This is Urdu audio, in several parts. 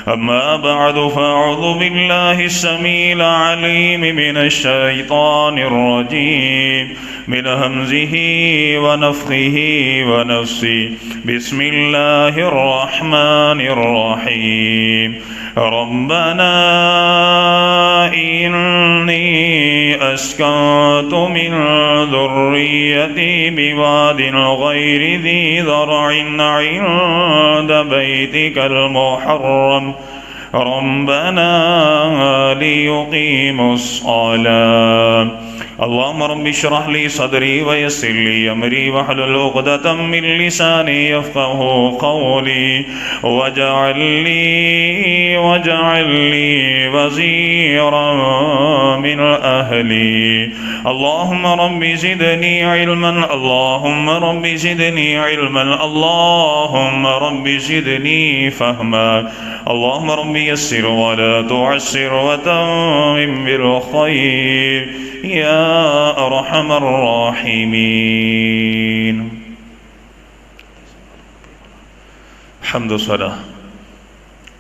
أما بعد فأعوذ بالله السميع العليم من الشيطان الرجيم من همزه ونفخه ونفسه بسم الله الرحمن الرحيم ربنا إني أسكنت من ذريتي بواد غير ذي ذرع عند بيتك المحرم ربنا ليقيموا الصلاة اللهم رب اشرح لي صدري ويسر لي امري واحلل عقدة من لساني يفقهوا قولي واجعل لي وزيرا من اهلي اللهم رب زدني علما اللهم رب زدني علما اللهم رب زدني فهما اللهم رب يسر ولا تعسر وتمم بالخير یا ارحم الراحمین. حمد و ثنا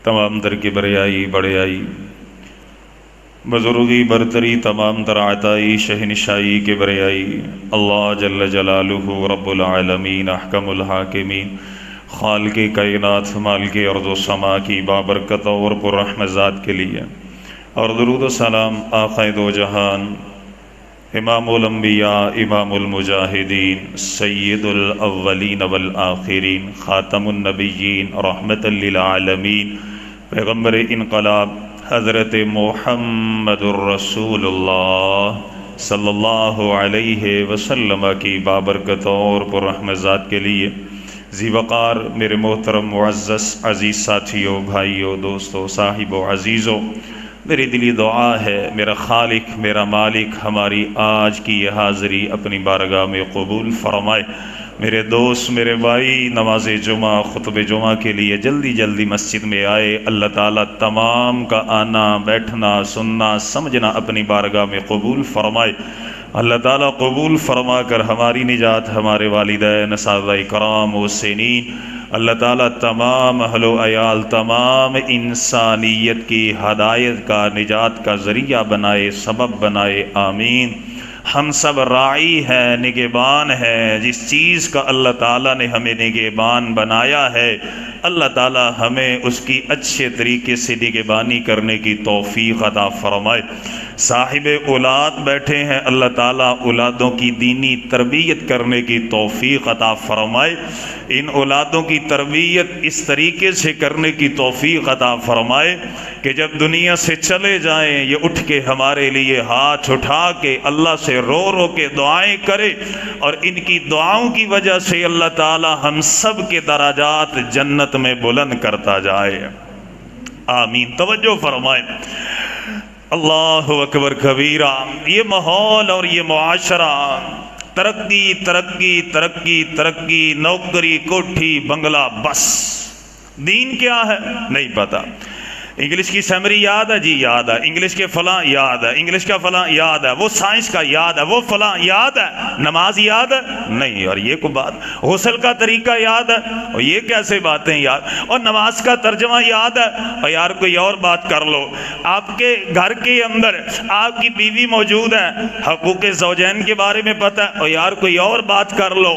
تمام در کی بریائی بڑیائی بزرگی برتری تمام تر عطائی شہنشائی کے بریائی اللہ جل جلالہ رب العالمین احکم الحاکمین خالق کائنات مالک ارض و سما کی بابرکت اور پررحمت ذات کے لیے اور درود و سلام آقا دو جہان امام الانبیاء امام المجاہدین سید الاولین والآخرین خاتم النبیین رحمت للعالمین پیغمبر انقلاب حضرت محمد الرسول اللہ صلی اللہ علیہ وسلم کی بابرکت اور پررحمت ذات کے لیے ذی وقار میرے محترم معزز عزیز ساتھیوں بھائیوں دوستوں صاحبوں عزیزوں، میری دلی دعا ہے میرا خالق میرا مالک ہماری آج کی یہ حاضری اپنی بارگاہ میں قبول فرمائے. میرے دوست میرے بھائی نماز جمعہ خطبہ جمعہ کے لیے جلدی جلدی مسجد میں آئے. اللہ تعالیٰ تمام کا آنا بیٹھنا سننا سمجھنا اپنی بارگاہ میں قبول فرمائے. اللہ تعالیٰ قبول فرما کر ہماری نجات ہمارے والدین اساتذہ کرام محسنین اللہ تعالیٰ تمام اہل و عیال تمام انسانیت کی ہدایت کا نجات کا ذریعہ بنائے سبب بنائے آمین. ہم سب راعی ہیں نگہبان ہیں جس چیز کا اللہ تعالیٰ نے ہمیں نگہبان بنایا ہے اللہ تعالیٰ ہمیں اس کی اچھے طریقے سے نگہبانی کرنے کی توفیق عطا فرمائے. صاحب اولاد بیٹھے ہیں اللہ تعالیٰ اولادوں کی دینی تربیت کرنے کی توفیق عطا فرمائے. ان اولادوں کی تربیت اس طریقے سے کرنے کی توفیق عطا فرمائے کہ جب دنیا سے چلے جائیں یہ اٹھ کے ہمارے لیے ہاتھ اٹھا کے اللہ سے رو رو کے دعائیں کرے اور ان کی دعاؤں کی وجہ سے اللہ تعالیٰ ہم سب کے درجات جنت میں بلند کرتا جائے آمین. توجہ فرمائیں. اللہ اکبر کبیرہ. یہ ماحول اور یہ معاشرہ ترقی ترقی ترقی ترقی نوکری کوٹھی بنگلہ بس دین کیا ہے نہیں پتا. انگلش کی سیمری یاد ہے جی یاد ہے انگلش کے فلاں یاد ہے انگلش کا فلاں یاد ہے وہ سائنس کا یاد ہے وہ فلاں یاد ہے نماز یاد ہے نہیں اور یہ کوئی بات غسل کا طریقہ یاد ہے اور یہ کیسے باتیں یاد اور نماز کا ترجمہ یاد ہے اور یار کوئی اور بات کر لو. آپ کے گھر کے اندر آپ کی بیوی موجود ہے حقوق زوجین کے بارے میں پتہ ہے اور یار کوئی اور بات کر لو.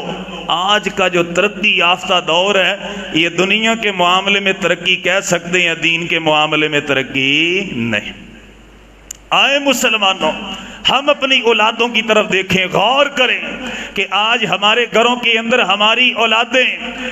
آج کا جو ترقی یافتہ دور ہے یہ دنیا کے معاملے میں ترقی کہہ سکتے ہیں دین کے معاملے میں ترقی نہیں. آئے مسلمانوں ہم اپنی اولادوں کی طرف دیکھیں غور کریں کہ آج ہمارے گھروں کے اندر ہماری اولادیں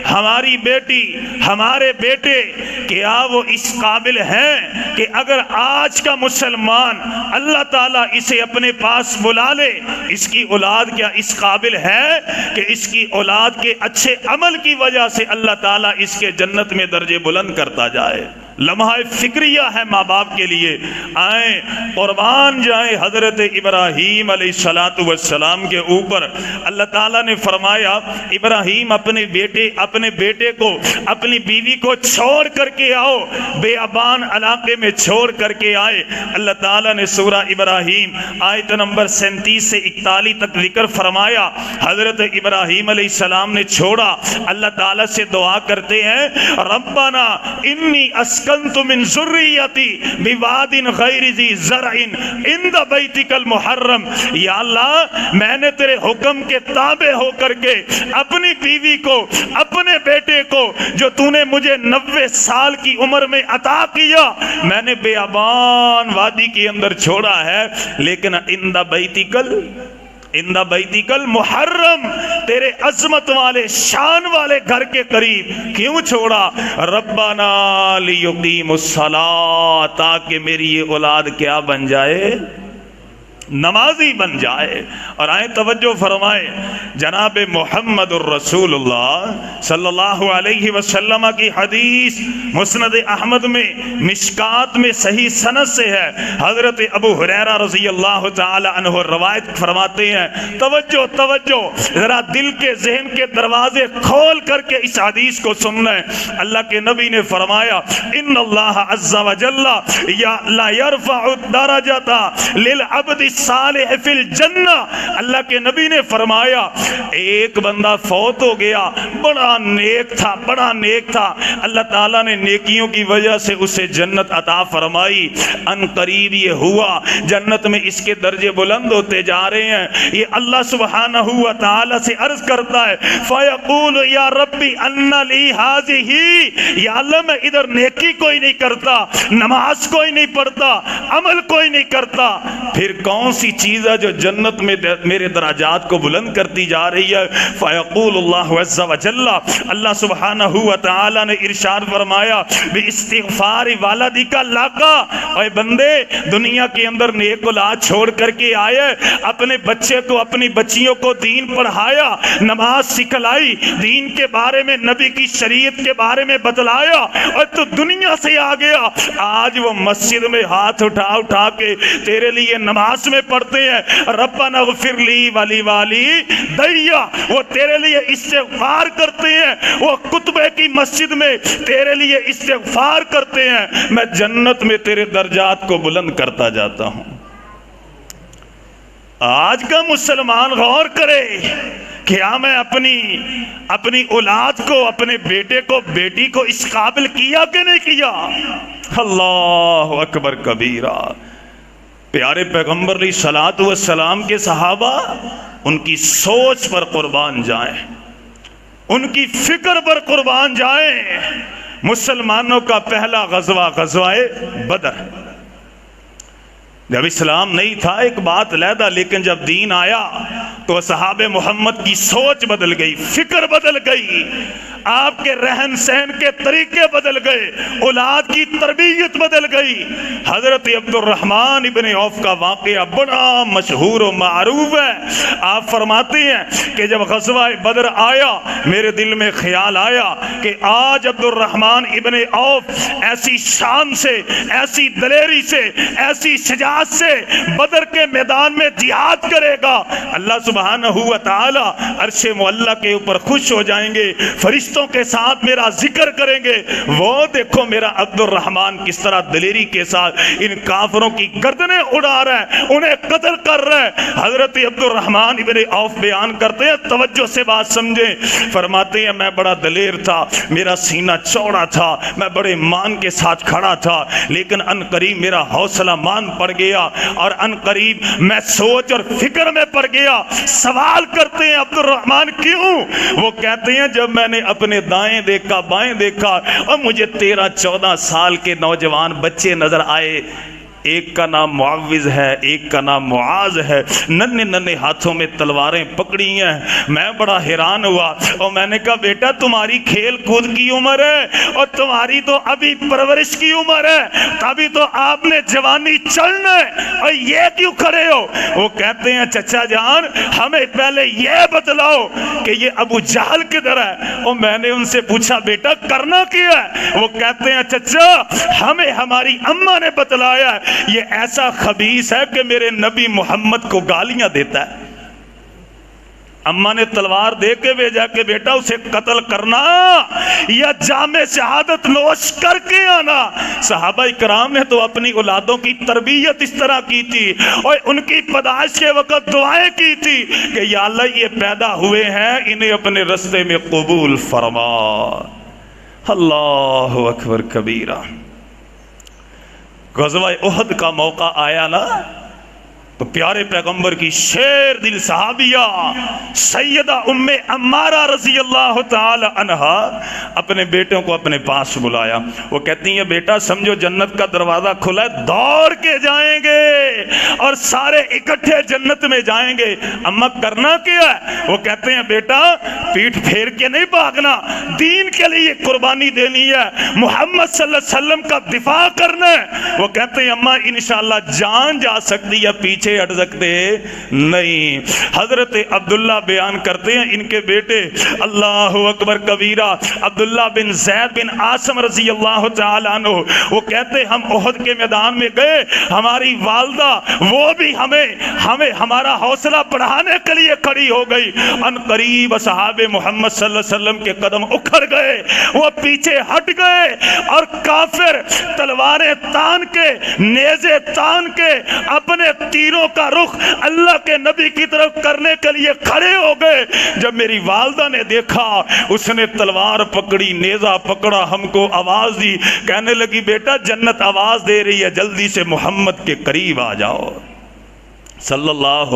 ہماری بیٹی ہمارے بیٹے کیا وہ اس قابل ہیں کہ اگر آج کا مسلمان اللہ تعالیٰ اسے اپنے پاس بلا لے اس کی اولاد کیا اس قابل ہے کہ اس کی اولاد کے اچھے عمل کی وجہ سے اللہ تعالیٰ اس کے جنت میں درجے بلند کرتا جائے. لمحہ فکریہ ہے ماں باپ کے لیے. آئیں قربان جائیں حضرت ابراہیم علیہ السلام کے اوپر اللہ تعالیٰ نے فرمایا ابراہیم اپنے بیٹے کو اپنی بیوی کو چھوڑ کر کے آؤ. بیابان علاقے میں چھوڑ کر کے آئے. اللہ تعالیٰ نے سورہ ابراہیم آیت نمبر 37 سے 41 تک ذکر فرمایا. حضرت ابراہیم علیہ السلام نے چھوڑا. اللہ تعالیٰ سے دعا کرتے ہیں ربنا انی اسکنت اسکنت من ذریتی بواد غیر ذی زرع عند بیتک المحرم، یا اللہ میں نے تیرے حکم کے تابع ہو کر کے اپنی بیوی کو، اپنے بیٹے کو جو تو نے مجھے 90 سال کی عمر میں عطا کیا، میں نے بیابان وادی کے اندر چھوڑا ہے، لیکن عند بیتک المحرم، تیرے عظمت والے شان والے گھر کے قریب کیوں چھوڑا؟ ربنا لیقیموا الصلاۃ، تاکہ میری یہ اولاد کیا بن جائے؟ نمازی بن جائے۔ اور آئیں توجہ فرمائیں، جناب محمد الرسول اللہ صلی اللہ علیہ وسلم کی حدیث مسند احمد میں مشکات میں صحیح سند سے ہے، حضرت ابو ہریرہ رضی اللہ تعالی عنہ روایت فرماتے ہیں، توجہ توجہ، ذرا دل کے ذہن کے دروازے کھول کر کے اس حدیث کو سننا ہے۔ اللہ کے نبی نے فرمایا ان اللہ عز وجل لا یرفع الدرجۃ للعبد صالح فی الجنہ، اللہ کے نبی نے فرمایا ایک بندہ فوت ہو گیا، بڑا نیک تھا، اللہ تعالیٰ نے نیکیوں کی وجہ سے اسے جنت عطا فرمائی، ان قریب یہ ہوا جنت میں اس کے درجے بلند ہوتے جا رہے ہیں، یہ اللہ سبحانہ و تعالیٰ سے عرض کرتا ہے فیقول یا ربی ان لی ہذہ، یا اللہ میں ادھر نیکی کوئی نہیں کرتا، نماز کوئی نہیں پڑھتا، عمل کوئی نہیں کرتا، پھر کون سی چیز ہے جو جنت میں میرے درجات کو بلند کرتی جا رہی ہے؟ فیقول اللہ عز وجل، اللہ سبحانہ و تعالی نے ارشاد فرمایا باستغفار والدک لک، اے بندے دنیا کے اندر نیک اولاد چھوڑ کر کے آئے، اپنے بچے کو اپنی بچیوں کو دین پڑھایا، نماز سکھلائی، دین کے بارے میں نبی کی شریعت کے بارے میں بتلایا، اور تو دنیا سے آ گیا، آج وہ مسجد میں ہاتھ اٹھا کے تیرے لیے نماز میں پڑھتے ہیں ربنا اغفر لی ولی والدیا، وہ تیرے لیے استغفار کرتے ہیں، وہ خطبے کی مسجد میں تیرے لیے استغفار کرتے ہیں، میں جنت میں تیرے درجات کو بلند کرتا جاتا ہوں۔ آج کا مسلمان غور کرے، کیا میں اپنی اولاد کو، اپنے بیٹے کو، بیٹی کو اس قابل کیا کہ نہیں کیا؟ اللہ اکبر کبیرہ۔ پیارے پیغمبر علیہ الصلوۃ والسلام کے صحابہ ان کی سوچ پر قربان جائیں، ان کی فکر پر قربان جائیں۔ مسلمانوں کا پہلا غزوہ غزوہ بدر، جب اسلام نہیں تھا ایک بات علیحدہ، لیکن جب دین آیا تو صحابہ محمد کی سوچ بدل گئی، فکر بدل گئی، آپ کے رہن سہن کے طریقے بدل گئے، اولاد کی تربیت بدل گئی۔ حضرت عبد الرحمن ابن عوف کا واقعہ بڑا مشہور و معروف ہے۔ آپ فرماتے ہیں کہ جب غزوہ بدر آیا میرے دل میں خیال آیا کہ آج عبد الرحمن ابن عوف ایسی شان سے، ایسی دلیری سے، ایسی شجاعت سے بدر کے میدان میں جہاد کرے گا، اللہ سبحانہ و تعالی عرش معلیٰ کے اوپر خوش ہو جائیں گے، فرشتوں کے ساتھ میرا ذکر کریں گے۔ وہ دیکھو میرا عبد الرحمن کس طرح دلیری کے ساتھ ان کافروں کی گردنیں اڑا رہا ہے، انہیں قتل کر رہا ہے۔ حضرت عبد الرحمن ابن عوف بیان کرتے ہیں، توجہ سے بات سمجھیں، فرماتے ہیں میں بڑا دلیر تھا، میرا سینہ چوڑا تھا، میں بڑے مان کے ساتھ کھڑا تھا، لیکن ان قریب میرا حوصلہ مان پڑ گیا اور ان قریب میں سوچ اور فکر میں پڑ گیا۔ سوال کرتے ہیں عبد الرحمن کیوں؟ وہ کہتے ہیں جب میں نے اپنے دائیں دیکھا بائیں دیکھا اور مجھے 13-14 سال کے نوجوان بچے نظر آئے، ایک کا نام معوذ ہے، ایک کا نام معاذ ہے، ننھے ننھے ہاتھوں میں تلواریں پکڑی ہیں، میں بڑا حیران ہوا اور میں نے کہا بیٹا تمہاری کھیل کود کی عمر ہے اور تمہاری تو ابھی پرورش کی عمر ہے، ابھی تو آپ نے جوانی چڑھنا ہے اور یہ کیوں کھڑے ہو؟ وہ کہتے ہیں چچا جان ہمیں پہلے یہ بتلاؤ کہ یہ ابو جہل کدھر ہے؟ اور میں نے ان سے پوچھا بیٹا کرنا کیا ہے؟ وہ کہتے ہیں چچا ہمیں ہماری اماں نے بتلایا ہے یہ ایسا خبیث ہے کہ میرے نبی محمد کو گالیاں دیتا ہے۔ اماں نے تلوار دے کے بھیجا کہ بیٹا اسے قتل کرنا یا جام شہادت نوش کر کے آنا۔ صحابہ کرام نے تو اپنی اولادوں کی تربیت اس طرح کی تھی اور ان کی پیدائش کے وقت دعائیں کی تھی کہ یا اللہ یہ پیدا ہوئے ہیں انہیں اپنے رستے میں قبول فرما۔ اللہ اکبر کبیرہ۔ غزوہ احد کا موقع آیا نا تو پیارے پیغمبر کی شیر دل صحابیہ سیدہ ام عمارہ رضی اللہ تعالی عنہا اپنے بیٹوں کو اپنے پاس بلایا. وہ کہتی ہیں بیٹا سمجھو جنت کا دروازہ کھلا ہے, دوڑ کے جائیں گے اور سارے اکٹھے جنت میں جائیں گے. اماں کرنا کیا ہے؟ وہ کہتے ہیں بیٹا پیٹھ پھیر کے نہیں بھاگنا, دین کے لیے قربانی دینی ہے, محمد صلی اللہ علیہ وسلم کا دفاع کرنا ہے. وہ کہتے ہیں اماں انشاءاللہ جان جا سکتی ہے, پیچھے ہٹ سکتے نہیں. حضرت عبداللہ بیان کرتے ہیں ان کے بیٹے اللہ اکبر کبیرہ عبداللہ بن زید بن عاصم رضی اللہ تعالیٰ عنہ, وہ کہتے ہم احد کے میدان میں گئے, ہماری والدہ وہ بھی ہمیں ہمارا حوصلہ بڑھانے کے لیے کھڑی ہو گئی. ان قریب صحابہ محمد صلی اللہ علیہ وسلم کے قدم اکھڑ گئے, وہ پیچھے ہٹ گئے اور کافر تلواریں تان کے نیزے تان کے اپنے تیروں کا رخ اللہ کے نبی کی طرف کرنے کے لیے کھڑے ہو گئے. جب میری والدہ نے دیکھا اس نے تلوار پکڑی, نیزہ پکڑا, ہم کو آواز دی, کہنے لگی بیٹا جنت آواز دے رہی ہے, جلدی سے محمد کے قریب آ جاؤ صلی اللہ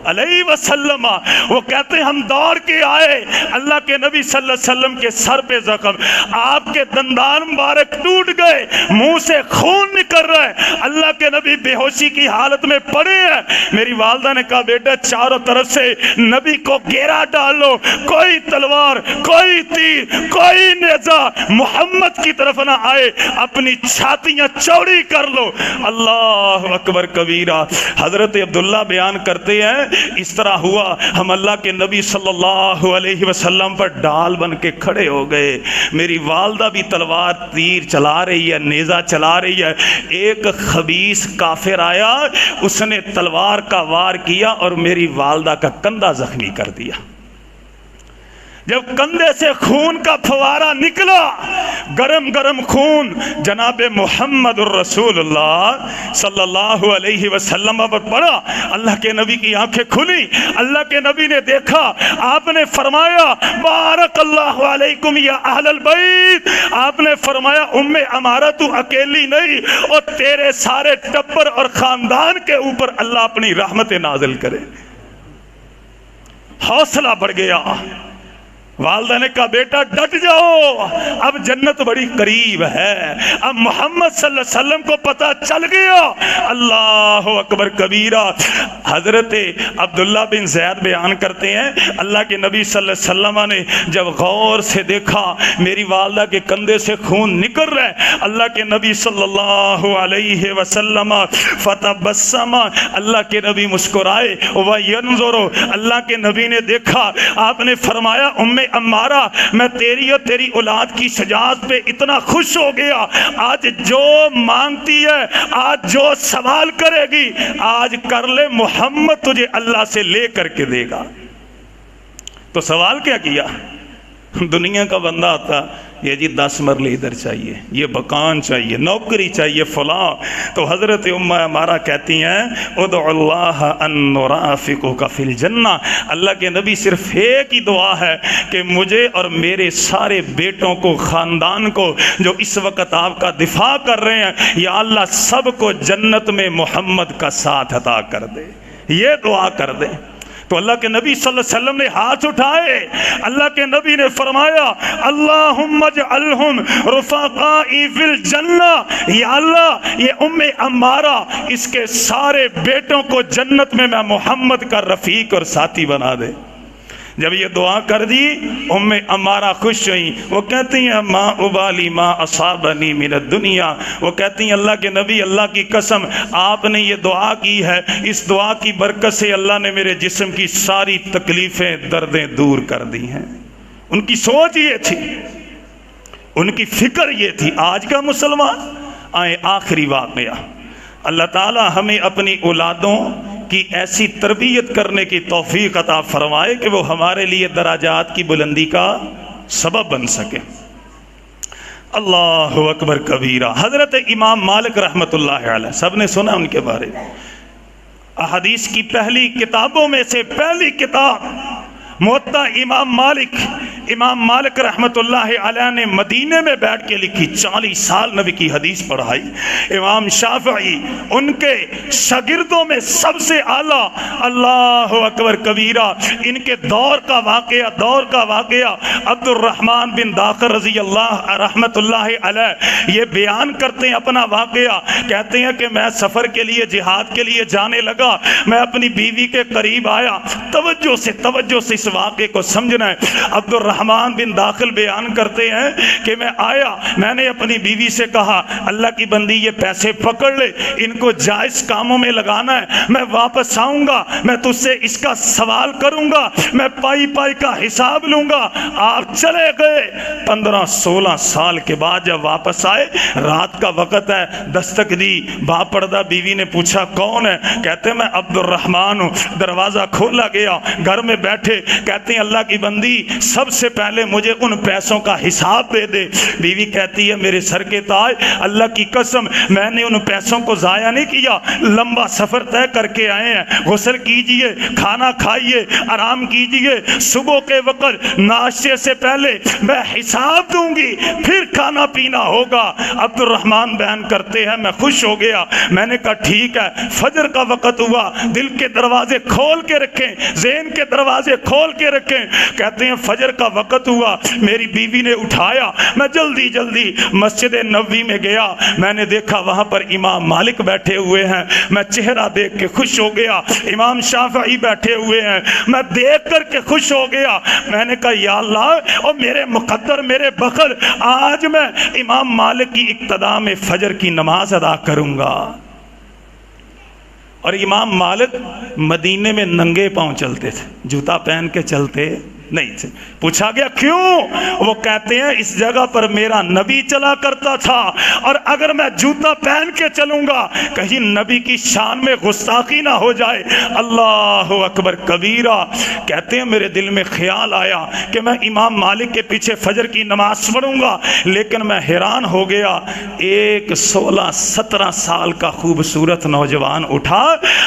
علیہ وسلم. وہ کہتے ہیں ہم دوڑ کے آئے, اللہ کے نبی صلی اللہ علیہ وسلم کے سر پہ زخم, آپ کے دندان مبارک ٹوٹ گئے, منہ سے خون نکل رہا ہے, اللہ کے نبی بے ہوشی کی حالت میں پڑے ہیں. میری والدہ نے کہا بیٹا چاروں طرف سے نبی کو گھیرا ڈالو, کوئی تلوار کوئی تیر کوئی نیزہ محمد کی طرف نہ آئے, اپنی چھاتیاں چوڑی کر لو. اللہ اکبر کبیرہ. حضرت عبداللہ بیان کرتے ہیں اس طرح ہوا, ہم اللہ کے نبی صلی اللہ علیہ وسلم پر ڈال بن کے کھڑے ہو گئے. میری والدہ بھی تلوار تیر چلا رہی ہے, نیزہ چلا رہی ہے. ایک خبیث کافر آیا, اس نے تلوار کا وار کیا اور میری والدہ کا کندھا زخمی کر دیا. جب کندھے سے خون کا فوارہ نکلا, گرم گرم خون جناب محمد الرسول اللہ صلی اللہ علیہ وسلم پر پڑا. اللہ کے نبی کی آنکھیں کھلی, اللہ کے نبی نے دیکھا, آپ نے فرمایا بارک اللہ علیکم یا اہل البیت. آپ نے فرمایا ام عمارہ تو اکیلی نہیں, اور تیرے سارے ٹبر اور خاندان کے اوپر اللہ اپنی رحمت نازل کرے. حوصلہ بڑھ گیا. والدہ نے کہا بیٹا ڈٹ جاؤ, اب جنت بڑی قریب ہے. اب محمد صلی اللہ علیہ وسلم کو پتہ چل گیا. اللہ اکبر کبیرہ. حضرت عبداللہ بن زید بیان کرتے ہیں اللہ کے نبی صلی اللہ علیہ وسلم نے جب غور سے دیکھا میری والدہ کے کندھے سے خون نکل رہا ہے, اللہ کے نبی صلی اللہ علیہ وسلم فتبسم, اللہ کے نبی مسکرائے. وینظر, اللہ کے نبی نے دیکھا, آپ نے فرمایا ام عمارہ میں تیری اور تیری اولاد کی شجاعت پہ اتنا خوش ہو گیا, آج جو مانگتی ہے, آج جو سوال کرے گی, آج کر لے, محمد تجھے اللہ سے لے کر کے دے گا. تو سوال کیا کیا؟ دنیا کا بندہ آتا یہ جی 10 مرلے ادھر چاہیے, یہ مکان چاہیے, نوکری چاہیے, فلاں. تو حضرت ام عمارہ کہتی ہیں ادعو اللہ ان نرافقک فی الجنہ. اللہ کے نبی صرف ایک ہی دعا ہے کہ مجھے اور میرے سارے بیٹوں کو, خاندان کو جو اس وقت آپ کا دفاع کر رہے ہیں, یا اللہ سب کو جنت میں محمد کا ساتھ عطا کر دے. یہ دعا کر دے. تو اللہ کے نبی صلی اللہ علیہ وسلم نے ہاتھ اٹھائے, اللہ کے نبی نے فرمایا اللہم اجعلہم رفقائی فی الجنہ. یا اللہ یہ ام عمارہ اس کے سارے بیٹوں کو جنت میں محمد کا رفیق اور ساتھی بنا دے. جب یہ دعا کر دی ام عمارہ خوش ہوئی. وہ کہتی ہیں ما ابالی ما اصابنی من الدنیا. وہ کہتی ہیں اللہ کے نبی اللہ کی قسم آپ نے یہ دعا کی ہے, اس دعا کی برکت سے اللہ نے میرے جسم کی ساری تکلیفیں دردیں دور کر دی ہیں. ان کی سوچ یہ تھی, ان کی فکر یہ تھی. آج کا مسلمان آئے آخری واقعہ. اللہ تعالی ہمیں اپنی اولادوں کی ایسی تربیت کرنے کی توفیق عطا فرمائے کہ وہ ہمارے لیے درجات کی بلندی کا سبب بن سکے. اللہ اکبر کبیرہ. حضرت امام مالک رحمت اللہ علیہ, سب نے سنا ان کے بارے میں. احادیث کی پہلی کتابوں میں سے پہلی کتاب موطا امام مالک امام مالک رحمت اللہ علیہ نے مدینے میں بیٹھ کے لکھی، 40 سال نبی کی حدیث پڑھائی۔ امام شافعی ان کے شاگردوں میں سب سے اعلیٰ، اللہ اکبر کبیرہ، ان کے دور کا واقعہ عبد الرحمن بن داخر رضی اللہ رحمت اللہ علیہ یہ بیان کرتے ہیں اپنا واقعہ، کہتے ہیں کہ میں سفر کے لیے جہاد کے لیے جانے لگا، میں اپنی بیوی کے قریب آیا، توجہ سے اس واقعے کو سمجھنا ہے۔ عبد الرحمن بن داخل بیان کرتے ہیں کہ میں آیا، میں نے اپنی بیوی سے کہا اللہ کی بندی یہ پیسے پکڑ لے، ان کو جائز کاموں میں لگانا ہے، میں واپس آؤں گا، میں تجھ سے اس کا سوال کروں گا، میں پائی کا حساب لوں گا۔ آپ چلے گئے، 15-16 سال کے بعد جب واپس آئے، رات کا وقت ہے، دستک دی، باپردہ بیوی نے پوچھا کون ہے؟ کہتے ہیں میں عبد الرحمن ہوں۔ دروازہ کھولا گیا، گھر میں بیٹھے، کہتے ہیں اللہ کی بندی سب سے پہلے مجھے ان پیسوں کا حساب دے دے۔ بیوی کہتی ہے میرے سر کے تاج، اللہ کی قسم میں نے ان پیسوں کو ضائع نہیں کیا، لمبا سفر طے کر کے آئے ہیں، غسل کیجئے، کھانا کھائیے، آرام کیجئے، صبح کے وقت ناشتے سے پہلے میں حساب دوں گی، پھر کھانا پینا ہوگا۔ عبد الرحمن بیان کرتے ہیں میں خوش ہو گیا، میں نے کہا ٹھیک ہے۔ فجر کا وقت ہوا، دل کے دروازے کھول کے رکھیں، ذہن کے دروازے کھول کے رکھیں۔ کہتے ہیں فجر کا وقت ہوا، میری بیوی نے اٹھایا، میں جلدی مسجد نبوی میں گیا، میں نے دیکھا وہاں پر امام مالک بیٹھے ہوئے ہیں، میں چہرہ دیکھ کے خوش ہو گیا۔ امام شافعی بیٹھے ہوئے ہیں، میں دیکھ کر کے خوش ہو گیا۔ میں نے کہا یا اللہ، اور میرے مقدر، میرے بخل، آج میں امام مالک کی اقتداء میں فجر کی نماز ادا کروں گا۔ اور امام مالک مدینے میں ننگے پاؤں چلتے تھے، جوتا پہن کے چلتے نہیں تھے۔ پوچھا گیا کیوں؟ وہ کہتے ہیں اس جگہ پر میرا نبی چلا کرتا تھا، اور اگر میں جوتا پہن کے چلوں گا کہیں نبی کی شان میں گستاخی نہ ہو جائے۔ اللہ اکبر کبیرہ۔ کہتے ہیں میرے دل میں خیال آیا کہ میں امام مالک کے پیچھے فجر کی نماز پڑھوں گا، لیکن میں حیران ہو گیا، ایک 16-17 سال کا خوبصورت نوجوان اٹھا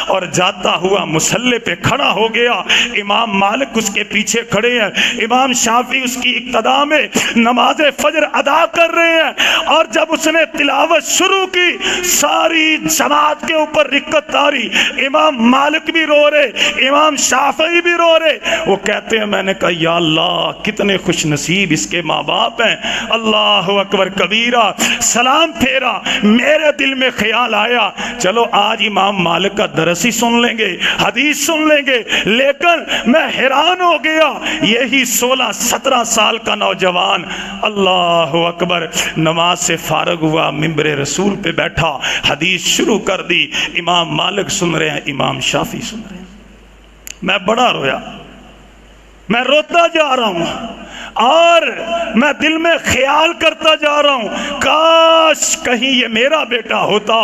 اور جاتا ہوا مصلی پہ کھڑا ہو گیا۔ امام مالک اس کے پیچھے کھڑے ہیں، امام شافعی اس کی اقتداء میں نماز فجر ادا کر رہے ہیں، اور جب اس نے تلاوت شروع کی ساری جماعت کے اوپر رکت تاری، امام مالک بھی رو رہے، امام شافعی بھی رو رہے۔ وہ کہتے ہیں میں نے کہا یا اللہ کتنے خوش نصیب اس کے ماں باپ ہیں۔ اللہ اکبر کبیرہ۔ سلام پھیرا، میرے دل میں خیال آیا چلو آج امام مالک کا درس ہی سن لیں گے، حدیث سن لیں گے، لیکن میں حیران ہو گیا، یہی 16-17 سال کا نوجوان اللہ اکبر نماز سے فارغ ہوا، ممبر رسول پہ بیٹھا، حدیث شروع کر دی، امام مالک سن رہے ہیں، امام شافعی سن رہے ہیں۔ میں بڑا رویا، میں روتا جا رہا ہوں، اور میں دل میں خیال کرتا جا رہا ہوں کاش کہیں یہ میرا بیٹا ہوتا،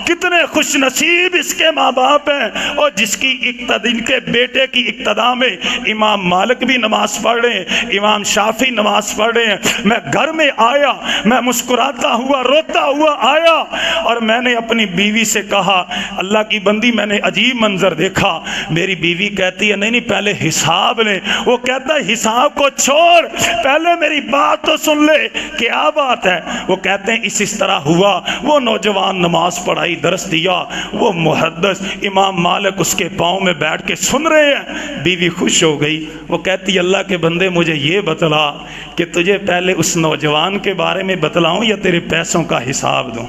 کتنے خوش نصیب اس کے ماں باپ ہیں، اور جس کی ان کے بیٹے کی اقتداء میں امام مالک بھی نماز پڑھ رہے ہیں، امام شافعی نماز پڑھ رہے ہیں۔ میں گھر میں آیا، میں مسکراتا ہوا روتا ہوا آیا، اور میں نے اپنی بیوی سے کہا اللہ کی بندی میں نے عجیب منظر دیکھا۔ میری بیوی کہتی ہے نہیں پہلے حساب لیں۔ وہ کہتا ہے حساب کو چھوڑ، پہلے میری بات تو سن لے، کیا بات ہے؟ وہ کہتے ہیں اس طرح ہوا، وہ نوجوان نماز پڑھائی، درس دیا، وہ محدث امام مالک اس کے پاؤں میں بیٹھ کے سن رہے ہیں۔ بیوی خوش ہو گئی، وہ کہتی اللہ کے بندے مجھے یہ بتلا کہ تجھے پہلے اس نوجوان کے بارے میں بتلاؤں یا تیرے پیسوں کا حساب دوں؟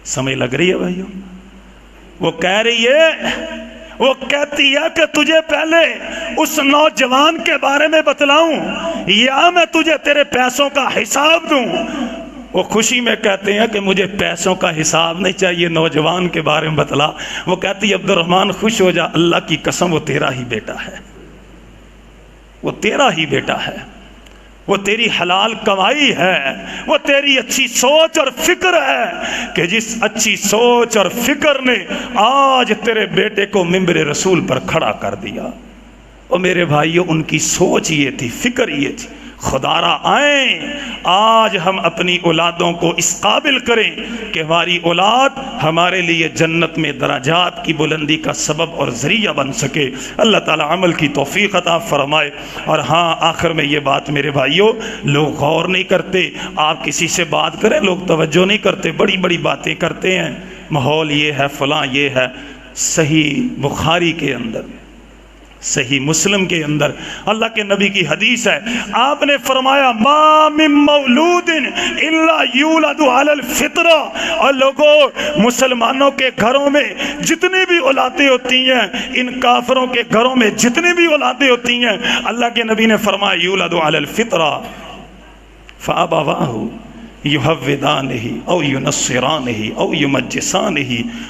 سمجھ لگ رہی ہے بھائیو؟ وہ کہہ رہی ہے، وہ کہتی ہے کہ تجھے پہلے اس نوجوان کے بارے میں بتلاؤں یا میں تجھے تیرے پیسوں کا حساب دوں؟ وہ خوشی میں کہتے ہیں کہ مجھے پیسوں کا حساب نہیں چاہیے، نوجوان کے بارے میں بتلا۔ وہ کہتی عبد الرحمن خوش ہو جا، اللہ کی قسم وہ تیرا ہی بیٹا ہے، وہ تیرا ہی بیٹا ہے، وہ تیری حلال کمائی ہے، وہ تیری اچھی سوچ اور فکر ہے کہ جس اچھی سوچ اور فکر نے آج تیرے بیٹے کو ممبر رسول پر کھڑا کر دیا۔ اور میرے بھائیوں ان کی سوچ یہ تھی، فکر یہ تھی، خدارا آئیں آج ہم اپنی اولادوں کو اس قابل کریں کہ ہماری اولاد ہمارے لیے جنت میں درجات کی بلندی کا سبب اور ذریعہ بن سکے۔ اللہ تعالیٰ عمل کی توفیق عطا فرمائے۔ اور ہاں، آخر میں یہ بات میرے بھائیوں، لوگ غور نہیں کرتے، آپ کسی سے بات کریں لوگ توجہ نہیں کرتے، بڑی بڑی باتیں کرتے ہیں، ماحول یہ ہے، فلاں یہ ہے۔ صحیح بخاری کے اندر، صحیح مسلم کے اندر اللہ کے نبی کی حدیث ہے، آپ نے فرمایا ما من مولود الا یولد علی الفطرہ۔ اور لوگوں، مسلمانوں کے گھروں میں جتنی بھی اولادیں ہوتی ہیں، ان کافروں کے گھروں میں جتنی بھی اولادیں ہوتی ہیں، اللہ کے نبی نے فرمایا یولد علی الفطرہ فابواہ یحودانہ او ینصرانہ او یمجسانہ۔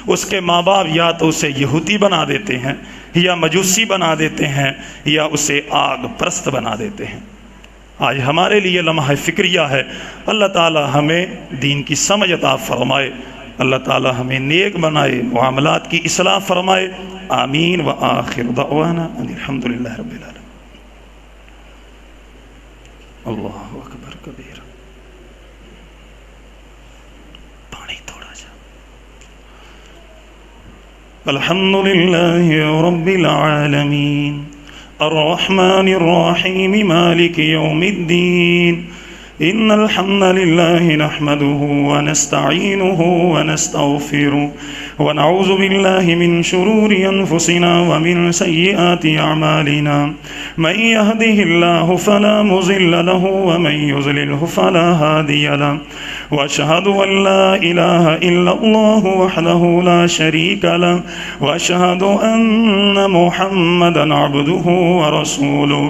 اس کے ماں باپ یا تو اسے یہودی بنا دیتے ہیں، یا مجوسی بنا دیتے ہیں، یا اسے آگ پرست بنا دیتے ہیں۔ آج ہمارے لیے لمحہ فکریہ ہے۔ اللہ تعالی ہمیں دین کی سمجھ عطا فرمائے، اللہ تعالی ہمیں نیک بنائے، معاملات کی اصلاح فرمائے۔ آمین وآخر دعوانا ان الحمدللہ رب العالمین۔ اللہ اکبر کبیر۔ الحمد لله رب العالمين الرحمن الرحيم مالك يوم الدين إن الحمد لله نحمده ونستعينه ونستغفره ونعوذ بالله من شرور أنفسنا ومن سيئات أعمالنا من يهده الله فلا مضل له ومن يضلله فلا هادي له وأشهد أن لا إله إلا الله وحده لا شريك له وأشهد أن محمدا عبده ورسوله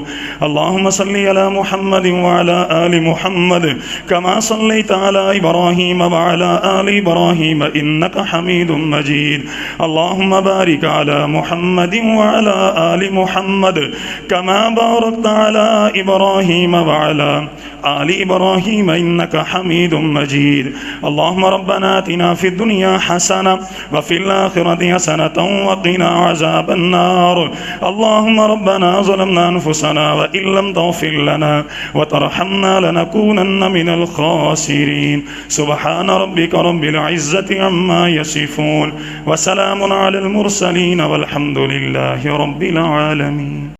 اللهم صل على محمد وعلى آل محمد كما صليت على إبراهيم وعلى آل إبراهيم إنك حميد مجيد اللهم بارك على محمد وعلى آل محمد كما باركت على إبراهيم وعلى آل إبراهيم إنك حميد مجيد اللهم ربنا آتنا في الدنيا حسنة وفي الآخرة حسنة وقنا عذاب النار اللهم ربنا ظلمنا أنفسنا وإن لم تغفر لنا وترحمنا لنكونن من الخاسرين سبحان ربك رب العزة عما يصفون وسلام على المرسلين والحمد لله رب العالمين۔